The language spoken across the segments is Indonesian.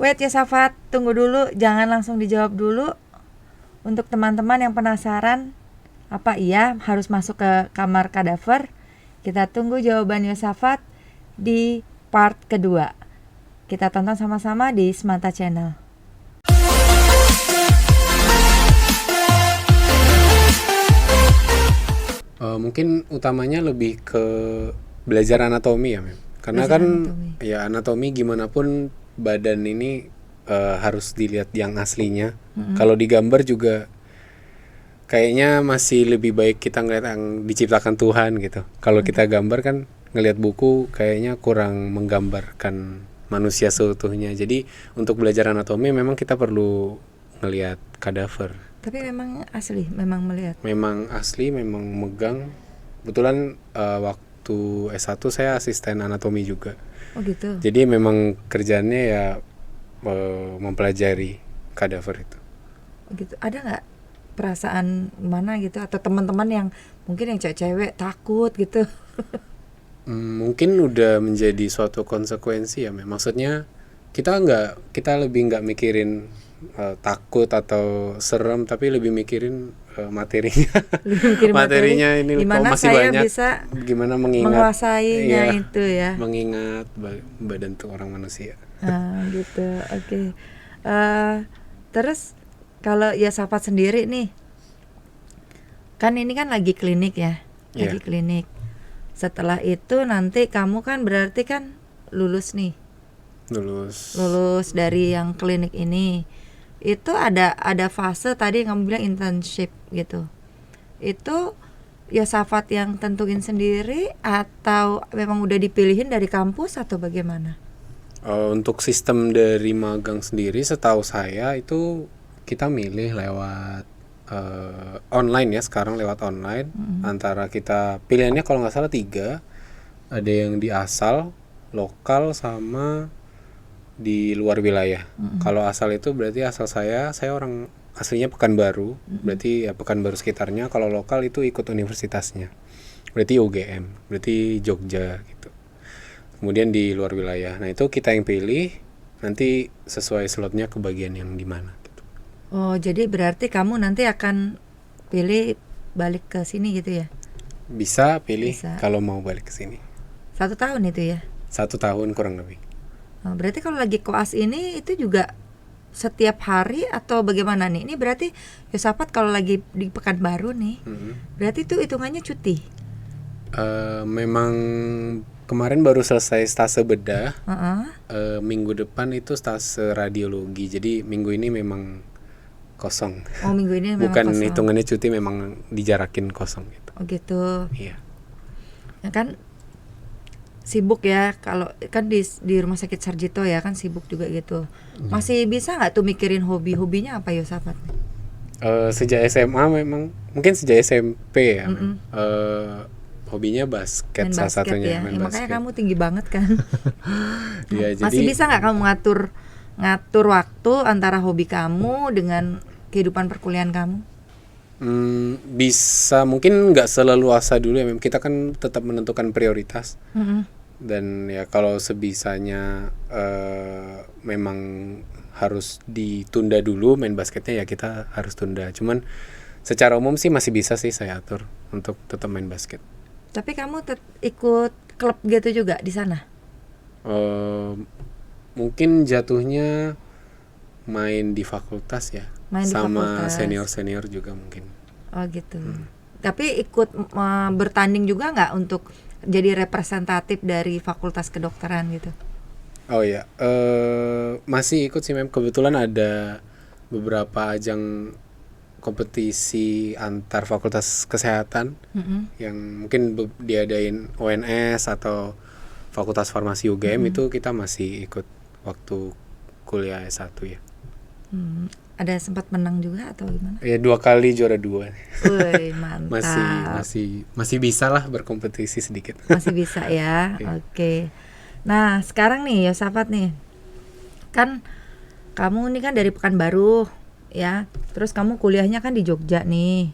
Wait ya Safat, tunggu dulu, jangan langsung dijawab dulu. Untuk teman-teman yang penasaran, apa iya harus masuk ke kamar kadaver? Kita tunggu jawaban Yosafat di part kedua. Kita tonton sama-sama di Semata Channel. Mungkin utamanya lebih ke belajar anatomi ya, Mem. Karena Belajar kan anatomi. ya anatomi gimana pun badan ini harus dilihat yang aslinya. Kalau digambar juga kayaknya masih lebih baik kita ngeliat yang diciptakan Tuhan gitu. Kalau kita gambar kan ngelihat buku kayaknya kurang menggambarkan manusia seutuhnya. Jadi untuk belajar anatomi memang kita perlu ngelihat kadaver. Tapi memang asli, memang melihat. Memang asli, memang megang. Kebetulan waktu S1 saya asisten anatomi juga. Oh gitu. Jadi memang kerjaannya ya mempelajari kadaver itu. Oh gitu. Ada nggak perasaan mana gitu atau teman-teman yang mungkin yang cewek-cewek takut gitu? Mungkin udah menjadi suatu konsekuensi ya, Mem. Maksudnya kita lebih nggak mikirin takut atau serem, tapi lebih mikirin materinya. Mikirin Materinya ini kok gimana masih saya banyak. bisa Gimana mengingat menguasainya iya, itu ya. mengingat badan tuh orang manusia. Nah, gitu. Oke. Terus kalau ya Safat sendiri nih, kan ini kan lagi klinik ya, lagi Iya. klinik. Setelah itu nanti kamu kan berarti kan lulus nih, lulus dari yang klinik ini. Itu ada fase tadi yang kamu bilang internship gitu. Itu ya Safat yang tentuin sendiri atau memang udah dipilihin dari kampus atau bagaimana? Untuk sistem dari magang sendiri, setahu saya itu kita milih lewat online ya, sekarang lewat online. Antara kita pilihannya kalau nggak salah 3, ada yang di asal, lokal, sama di luar wilayah. Kalau asal itu berarti asal saya orang aslinya Pekanbaru, berarti ya Pekanbaru sekitarnya. Kalau lokal itu ikut universitasnya, berarti UGM, berarti Jogja gitu. Kemudian di luar wilayah, nah itu kita yang pilih, nanti sesuai slotnya ke bagian yang di mana gitu. Oh, jadi berarti kamu nanti akan pilih balik ke sini gitu ya? Bisa pilih Bisa. kalau mau balik ke sini. 1 tahun itu ya? 1 tahun kurang lebih. Oh, berarti kalau lagi koas ini itu juga setiap hari atau bagaimana nih? Ini berarti Yosafat kalau lagi di Pekanbaru nih, berarti itu hitungannya cuti? Memang kemarin baru selesai stase bedah. Heeh. Minggu depan itu stase radiologi. Jadi minggu ini memang kosong. Oh, minggu ini memang Bukan kosong. hitungannya cuti, memang dijarakin kosong gitu. Oh gitu. Iya. Ya kan sibuk ya kalau kan di Rumah Sakit Sarjito ya kan sibuk juga gitu. Masih bisa nggak tuh mikirin hobinya apa Yosafat? Sejak SMA memang, mungkin sejak SMP ya. Hobinya basket, Main salah basket satunya ya. main Ya, makanya basket. kamu tinggi banget kan. Iya, Masih jadi bisa nggak kamu ngatur waktu antara hobi kamu dengan kehidupan perkuliahan kamu? bisa, mungkin nggak seleluasa dulu ya, Mem. Kita kan tetap menentukan prioritas. Dan ya kalau sebisanya memang harus ditunda dulu main basketnya, ya kita harus tunda. Cuman secara umum sih masih bisa sih saya atur untuk tetap main basket. Tapi kamu ikut klub gitu juga di sana? Mungkin jatuhnya main di fakultas ya, Main di sama fakultas. senior juga mungkin. Oh gitu. Tapi ikut bertanding juga nggak untuk jadi representatif dari fakultas kedokteran gitu? Oh ya, masih ikut sih, Mem. Kebetulan ada beberapa ajang kompetisi antar fakultas kesehatan yang mungkin diadain ONS atau fakultas farmasi UGM, itu kita masih ikut waktu kuliah S1 ya. Ada sempat menang juga atau gimana? Ya 2 kali juara 2. Wih, mantap. masih bisa lah berkompetisi sedikit. Masih bisa ya. Iya. Oke. Nah, sekarang nih Yosafat nih. Kan kamu nih kan dari Pekanbaru ya. Terus kamu kuliahnya kan di Jogja nih.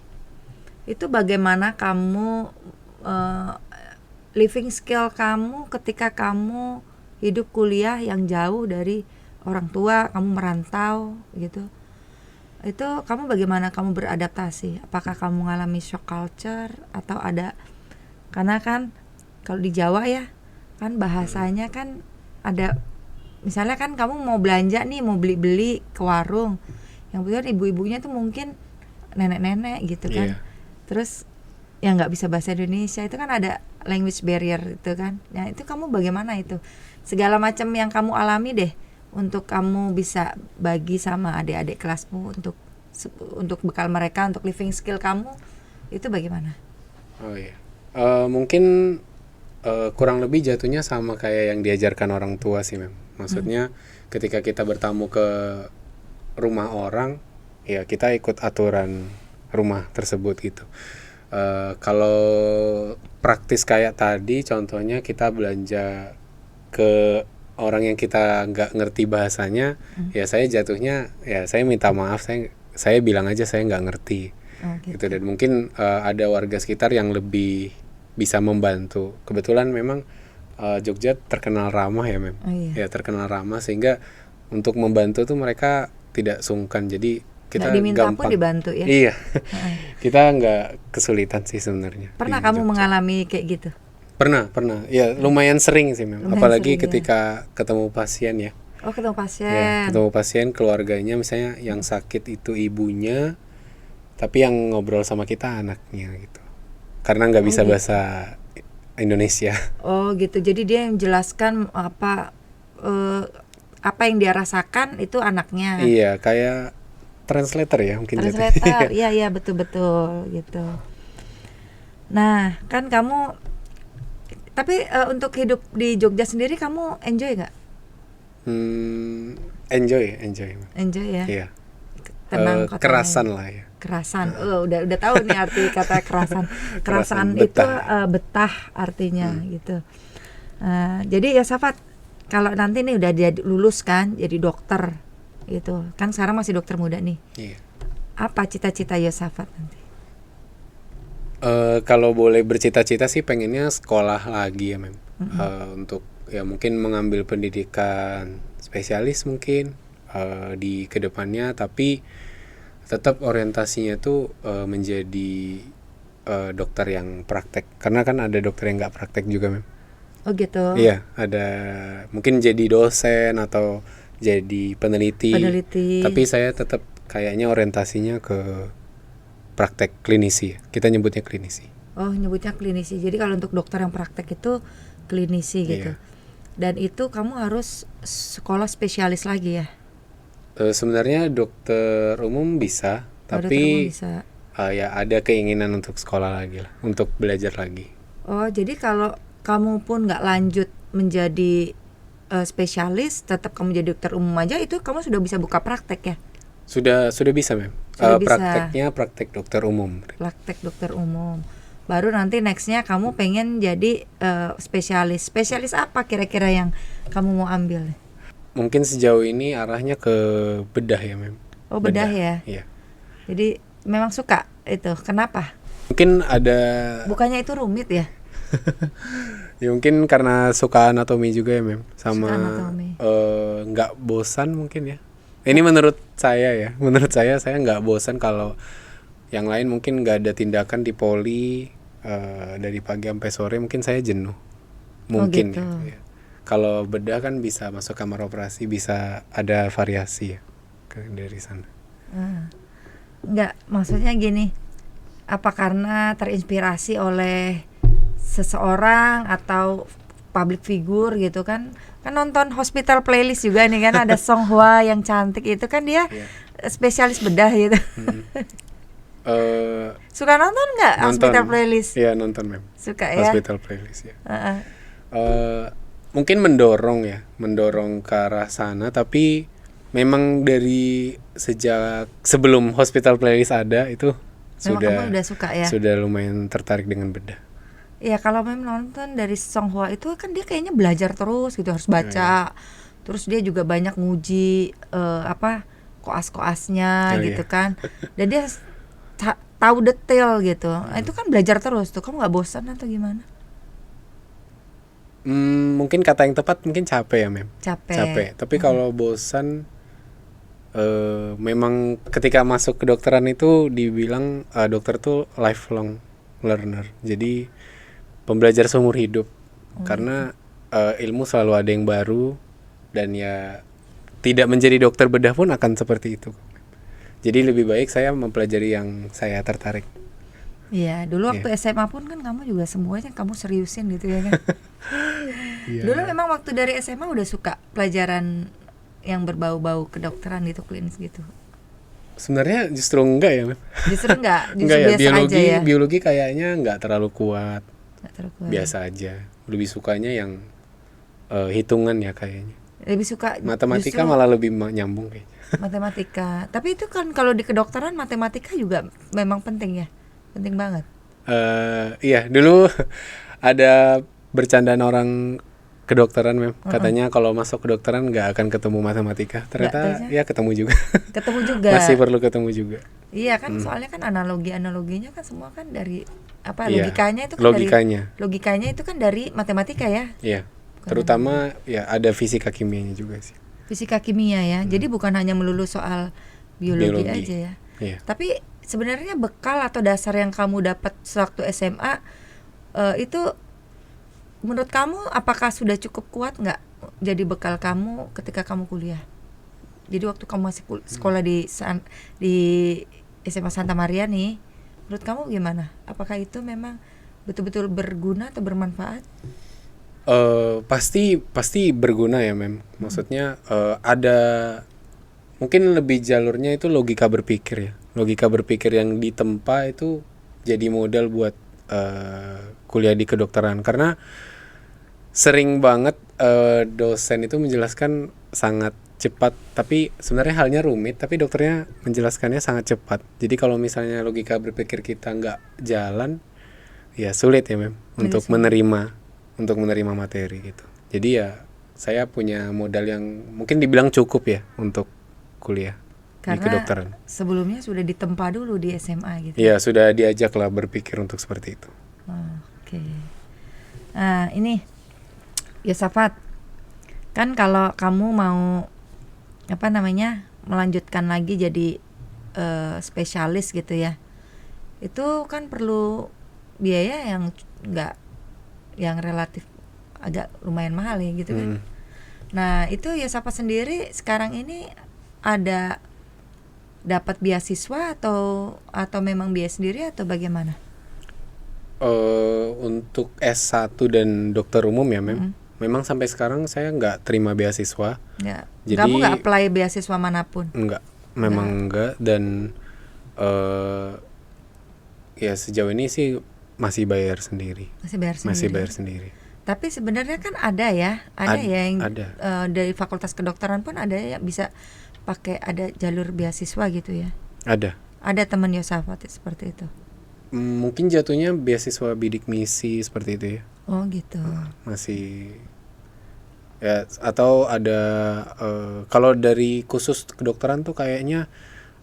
Itu bagaimana kamu living skill kamu ketika kamu hidup kuliah yang jauh dari orang tua, kamu merantau gitu. Itu kamu bagaimana kamu beradaptasi? Apakah kamu mengalami shock culture atau ada, karena kan kalau di Jawa ya kan bahasanya kan ada, misalnya kan kamu mau belanja nih, mau beli ke warung, yang betul ibu-ibunya tuh mungkin nenek-nenek gitu kan. Terus yang nggak bisa bahasa Indonesia, itu kan ada language barrier itu kan. Nah itu kamu bagaimana itu? Segala macam yang kamu alami deh, untuk kamu bisa bagi sama adik-adik kelasmu untuk bekal mereka, untuk living skill kamu itu bagaimana? Mungkin kurang lebih jatuhnya sama kayak yang diajarkan orang tua sih, maksudnya ketika kita bertamu ke rumah orang, ya kita ikut aturan rumah tersebut gitu. Kalau praktis kayak tadi, contohnya kita belanja ke orang yang kita nggak ngerti bahasanya, ya saya jatuhnya ya saya minta maaf, saya bilang aja saya nggak ngerti, gitu. Dan mungkin ada warga sekitar yang lebih bisa membantu. Kebetulan memang Jogja terkenal ramah ya, ya terkenal ramah, sehingga untuk membantu tuh mereka tidak sungkan. Jadi kita gampang dibantu ya. Iya. Kita nggak kesulitan sih sebenarnya. Pernah kamu mengalami kayak gitu? Pernah. Ya lumayan sering sih, apalagi ketika ketemu pasien ya. Ketemu pasien. Ya, ketemu pasien, keluarganya misalnya yang sakit itu ibunya, tapi yang ngobrol sama kita anaknya gitu. Karena nggak bisa bahasa Indonesia. Gitu. Jadi dia yang menjelaskan apa yang dia rasakan itu anaknya. Iya, kayak translator ya mungkin. Translator, iya betul gitu. Nah, kan kamu, tapi untuk hidup di Jogja sendiri kamu enjoy nggak? Enjoy ya. Iya. Tenang, kerasan lah ya. Kerasan. Udah tahu nih arti kata kerasan. Kerasan itu betah artinya gitu. Jadi Yosafat, kalau nanti nih udah lulus kan jadi dokter gitu. Kan sekarang masih dokter muda nih. Iya. Apa cita-cita Yosafat nanti? Kalau boleh bercita-cita sih pengennya sekolah lagi ya, untuk ya mungkin mengambil pendidikan spesialis mungkin di kedepannya, tapi tetap orientasinya tuh menjadi dokter yang praktek, karena kan ada dokter yang nggak praktek juga, gitu. Iya, ada mungkin jadi dosen atau jadi peneliti. Tapi saya tetap kayaknya orientasinya ke praktek klinisi. Kita nyebutnya klinisi. Nyebutnya klinisi. Jadi kalau untuk dokter yang praktek itu klinisi gitu. Dan itu kamu harus sekolah spesialis lagi ya? Sebenarnya dokter umum bisa, tapi ya ada keinginan untuk sekolah lagi lah, untuk belajar lagi. Jadi kalau kamu pun nggak lanjut menjadi spesialis, tetap kamu jadi dokter umum aja, itu kamu sudah bisa buka praktek ya? Sudah bisa, prakteknya praktek dokter umum. Praktek dokter umum. Baru nanti nextnya kamu pengen jadi spesialis. Spesialis apa kira-kira yang kamu mau ambil? Mungkin sejauh ini arahnya ke bedah ya, bedah ya? Iya. Jadi memang suka itu. Kenapa? Mungkin ada. Bukannya itu rumit ya? Ya mungkin karena suka anatomi juga ya, sama nggak bosan mungkin ya. Ini menurut saya saya nggak bosan. Kalau yang lain mungkin nggak ada tindakan di poli dari pagi sampai sore, mungkin saya jenuh mungkin gitu. Ya. Kalau bedah kan bisa masuk kamar operasi, bisa ada variasi ya dari sana. Nggak, maksudnya gini, apa karena terinspirasi oleh seseorang atau public figure gitu kan nonton Hospital Playlist juga nih kan, ada Song Hwa yang cantik itu kan, dia spesialis bedah gitu. Suka nonton nggak Hospital Playlist? Iya, nonton suka ya. Hospital Playlist ya. Mungkin mendorong ke arah sana, tapi memang dari sejak sebelum Hospital Playlist ada itu kamu udah suka ya? Sudah lumayan tertarik dengan bedah. Ya kalau nonton dari Song Hwa itu kan dia kayaknya belajar terus gitu, harus baca. Terus dia juga banyak nguji koas-koasnya gitu kan. Dan dia tahu detail gitu. Itu kan belajar terus tuh. Kamu nggak bosan atau gimana? Mungkin kata yang tepat mungkin capek ya Mem. Capek. Tapi kalau bosan, memang ketika masuk kedokteran itu dibilang dokter tuh lifelong learner. Jadi pembelajar seumur hidup. Karena ilmu selalu ada yang baru, dan ya tidak menjadi dokter bedah pun akan seperti itu. Jadi lebih baik saya mempelajari yang saya tertarik. Iya, dulu waktu SMA pun kan kamu juga semuanya kamu seriusin gitu ya kan. Dulu memang waktu dari SMA udah suka pelajaran yang berbau-bau kedokteran gitu, klinis gitu. Sebenarnya justru enggak ya, Mem. Justru enggak, justru enggak ya, biasa aja ya. Biologi kayaknya enggak terlalu kuat. Terkuat. Biasa aja. Lebih sukanya yang hitungan ya kayaknya. Lebih suka matematika malah lebih nyambung kayaknya. Matematika. Tapi itu kan kalau di kedokteran matematika juga memang penting ya. Penting banget. Iya, dulu ada bercandaan orang kedokteran Mem. Katanya kalau masuk kedokteran nggak akan ketemu matematika. Ternyata ya ketemu juga. Ketemu juga. Masih perlu ketemu juga. Iya kan, soalnya kan analoginya kan semua kan dari apa, iya, logikanya itu kan logikanya itu kan dari matematika ya. Iya. Terutama ya ada fisika kimianya juga sih. Fisika kimia ya. Jadi bukan hanya melulu soal biologi aja ya. Iya. Tapi sebenarnya bekal atau dasar yang kamu dapat sewaktu SMA itu menurut kamu apakah sudah cukup kuat nggak jadi bekal kamu ketika kamu kuliah? Jadi waktu kamu masih sekolah di SMA Santa Maria nih, menurut kamu gimana? Apakah itu memang betul-betul berguna atau bermanfaat? Pasti berguna ya Mem. Maksudnya ada mungkin lebih jalurnya itu logika berpikir ya. Logika berpikir yang ditempa itu jadi modal buat kuliah di kedokteran. Karena sering banget dosen itu menjelaskan sangat cepat, tapi sebenarnya halnya rumit, tapi dokternya menjelaskannya sangat cepat. Jadi kalau misalnya logika berpikir kita nggak jalan, ya sulit ya Mem untuk menerima materi gitu. Jadi ya saya punya modal yang mungkin dibilang cukup ya untuk kuliah di kedokteran. Sebelumnya sudah ditempa dulu di SMA gitu. Iya, sudah diajak lah berpikir untuk seperti itu. Oke. Nah ini Yosafat, kan kalau kamu mau melanjutkan lagi jadi spesialis gitu ya, itu kan perlu biaya yang relatif agak lumayan mahal ya gitu kan. Nah itu Yosafat sendiri sekarang ini ada dapat beasiswa atau memang biaya sendiri atau bagaimana? Untuk S1 dan dokter umum ya Mem. Memang sampai sekarang saya nggak terima beasiswa. Ya. Jadi kamu nggak apply beasiswa manapun? Memang enggak. Dan ya sejauh ini sih masih bayar sendiri. Masih bayar sendiri. Tapi sebenarnya kan ada yang ada. Dari fakultas kedokteran pun ada yang bisa pakai ada jalur beasiswa gitu ya. Ada teman Yosafat seperti itu. Mungkin jatuhnya beasiswa bidik misi seperti itu ya. Oh gitu. Masih ya, atau ada kalau dari khusus kedokteran tuh kayaknya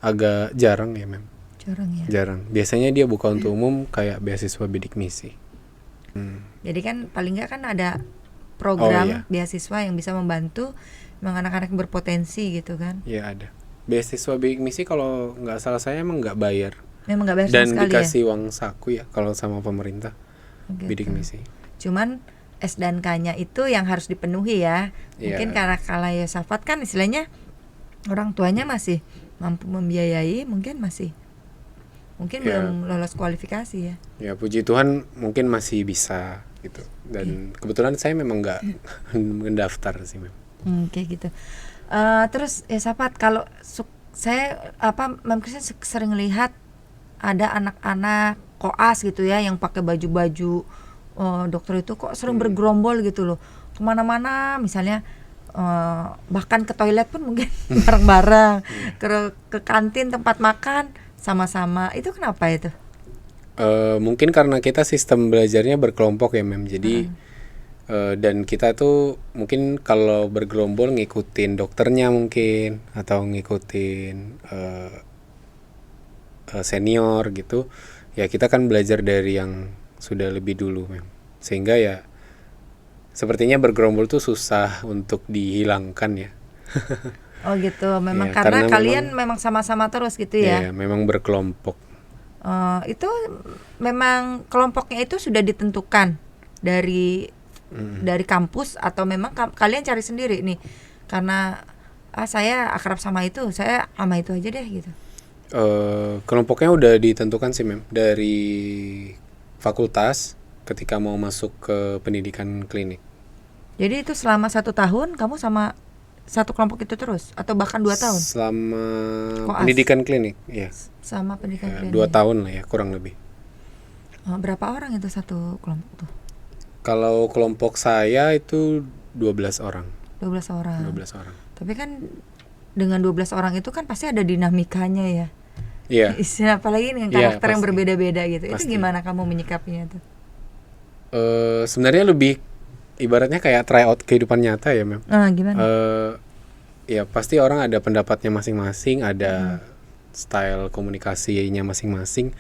agak jarang ya Mem. Jarang. Biasanya dia buka untuk umum kayak beasiswa bidik misi. Jadi kan paling nggak kan ada program beasiswa yang bisa membantu memang anak-anak yang berpotensi gitu kan. Iya ada. Beasiswa bidik misi kalau nggak salah saya emang nggak bayar. Memang nggak bayar dan sama sekali dikasih ya? uang saku ya kalau sama pemerintah gitu. Bidik misi. Cuman S dan K-nya itu yang harus dipenuhi ya. Mungkin karena kalau Yosafat kan istilahnya orang tuanya masih mampu membiayai, mungkin belum lolos kualifikasi ya. Ya puji Tuhan mungkin masih bisa gitu. Dan kebetulan saya memang nggak mendaftar sih Mem. Kayak gitu. Terus Yosafat, kalau saya Mem Christian sering lihat ada anak-anak koas gitu ya yang pakai baju-baju dokter itu kok sering bergerombol gitu loh kemana-mana, misalnya bahkan ke toilet pun mungkin bareng-bareng, ke kantin tempat makan sama-sama. Itu kenapa itu? Mungkin karena kita sistem belajarnya berkelompok ya Mem. Jadi dan kita tuh mungkin kalau bergerombol ngikutin dokternya mungkin atau ngikutin senior gitu ya. Kita kan belajar dari yang sudah lebih dulu Mem. Sehingga ya sepertinya bergerombol tuh susah untuk dihilangkan ya. Oh gitu, memang Ya, karena karena kalian memang sama-sama terus gitu ya. memang berkelompok. Itu memang kelompoknya itu sudah ditentukan dari kampus atau memang kalian cari sendiri nih, karena saya akrab sama itu, saya sama itu aja deh gitu. Kelompoknya udah ditentukan sih Mem, dari fakultas ketika mau masuk ke pendidikan klinik. Jadi itu selama 1 tahun kamu sama satu kelompok itu terus atau bahkan 2 tahun? Selama Koas. pendidikan klinik, ya. Sama pendidikan klinik. 2 tahun lah ya, kurang lebih. Berapa orang itu satu kelompok tuh? Kalau kelompok saya itu 12 orang. 12 orang. 12 orang. Tapi kan dengan 12 orang itu kan pasti ada dinamikanya ya. Iya. Istilah apalagi dengan karakter yang pasti. berbeda-beda gitu. Pasti. Itu gimana kamu menyikapinya tuh? Sebenarnya lebih ibaratnya kayak try out kehidupan nyata ya Mem. Gimana? Ya pasti orang ada pendapatnya masing-masing, ada style komunikasinya masing-masing.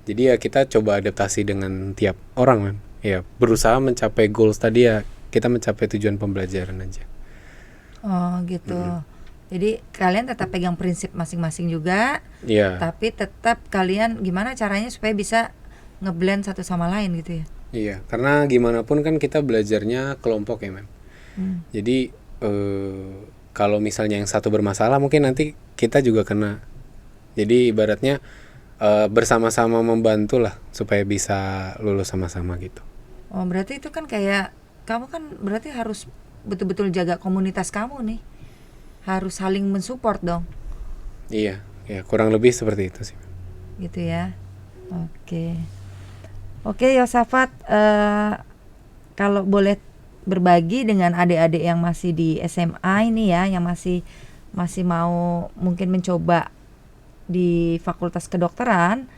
Jadi ya kita coba adaptasi dengan tiap orang Mem. Ya berusaha mencapai goals tadi ya, kita mencapai tujuan pembelajaran aja. Oh gitu. Jadi kalian tetap pegang prinsip masing-masing juga. Iya. Tapi tetap kalian gimana caranya supaya bisa ngeblend satu sama lain gitu ya. Iya, karena gimana pun kan kita belajarnya kelompok ya Mem. Jadi kalau misalnya yang satu bermasalah mungkin nanti kita juga kena. Jadi ibaratnya bersama-sama membantu lah supaya bisa lulus sama-sama gitu. Oh berarti itu kan kayak kamu kan berarti harus betul-betul jaga komunitas kamu nih, harus saling mensupport dong. Iya, ya kurang lebih seperti itu sih. Gitu ya. Oke Yosafat, kalau boleh berbagi dengan adik-adik yang masih di SMA ini ya, yang masih mau mungkin mencoba di Fakultas Kedokteran,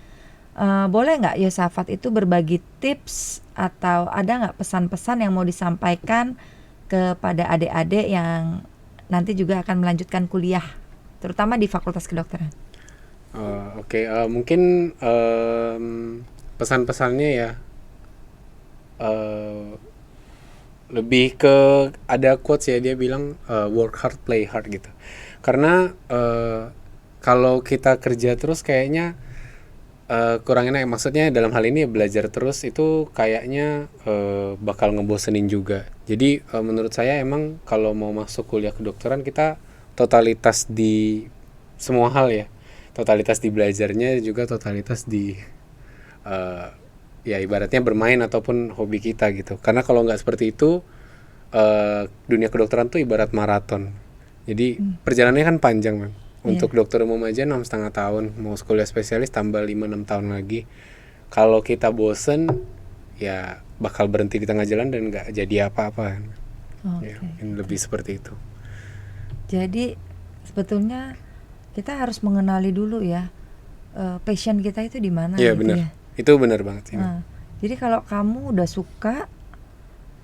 boleh nggak Yosafat itu berbagi tips atau ada nggak pesan-pesan yang mau disampaikan kepada adik-adik yang nanti juga akan melanjutkan kuliah, terutama di Fakultas Kedokteran? Mungkin pesan-pesannya ya lebih ke ada quotes ya, dia bilang work hard play hard gitu. Karena kalau kita kerja terus kayaknya kurang enak. Maksudnya dalam hal ini belajar terus itu kayaknya bakal ngebosenin juga. Jadi menurut saya emang kalau mau masuk kuliah kedokteran kita totalitas di semua hal ya. Totalitas di belajarnya juga totalitas di ya ibaratnya bermain ataupun hobi kita gitu. Karena kalau nggak seperti itu dunia kedokteran tuh ibarat maraton. Jadi perjalanannya kan panjang Mem. Untuk dokter umum aja 6,5 tahun, mau kuliah spesialis tambah 5-6 tahun lagi. Kalau kita bosen ya bakal berhenti di tengah jalan dan nggak jadi apa-apa. Ya, lebih seperti itu. Jadi sebetulnya kita harus mengenali dulu ya passion kita itu di mana. Iya gitu benar. Ya. Itu benar banget sih. Jadi kalau kamu udah suka,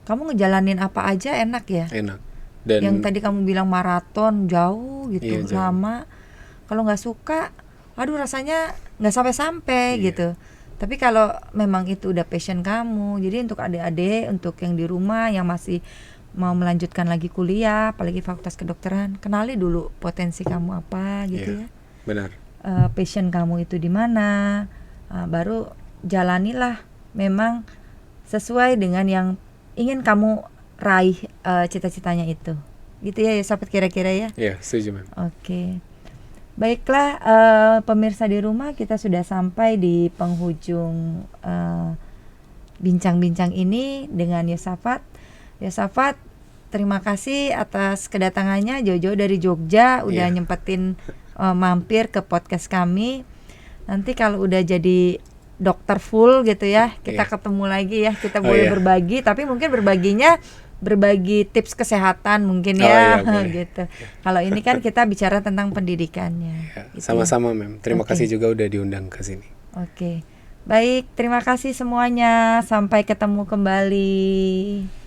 kamu ngejalanin apa aja enak ya. Enak. Dan yang tadi kamu bilang maraton jauh gitu, lama. Kalau nggak suka, aduh rasanya nggak sampai-sampai gitu. Tapi kalau memang itu udah passion kamu, jadi untuk adik-adik, untuk yang di rumah yang masih mau melanjutkan lagi kuliah, apalagi Fakultas Kedokteran, kenali dulu potensi kamu apa gitu ya. Benar. Passion kamu itu di mana, baru jalanilah memang sesuai dengan yang ingin kamu raih cita-citanya itu. Gitu ya Yosafat kira-kira ya. Iya, setuju Mem. Oke. Baiklah pemirsa di rumah, kita sudah sampai di penghujung bincang-bincang ini dengan Yosafat. Yosafat, terima kasih atas kedatangannya jauh-jauh dari Jogja, udah nyempetin mampir ke podcast kami. Nanti kalau udah jadi dokter full gitu ya, kita ketemu lagi ya, kita boleh berbagi, tapi mungkin berbagi tips kesehatan mungkin ya, gitu. Kalau ini kan kita bicara tentang pendidikannya. Gitu sama-sama Mem. Terima kasih juga udah diundang ke sini. Baik, terima kasih semuanya. Sampai ketemu kembali.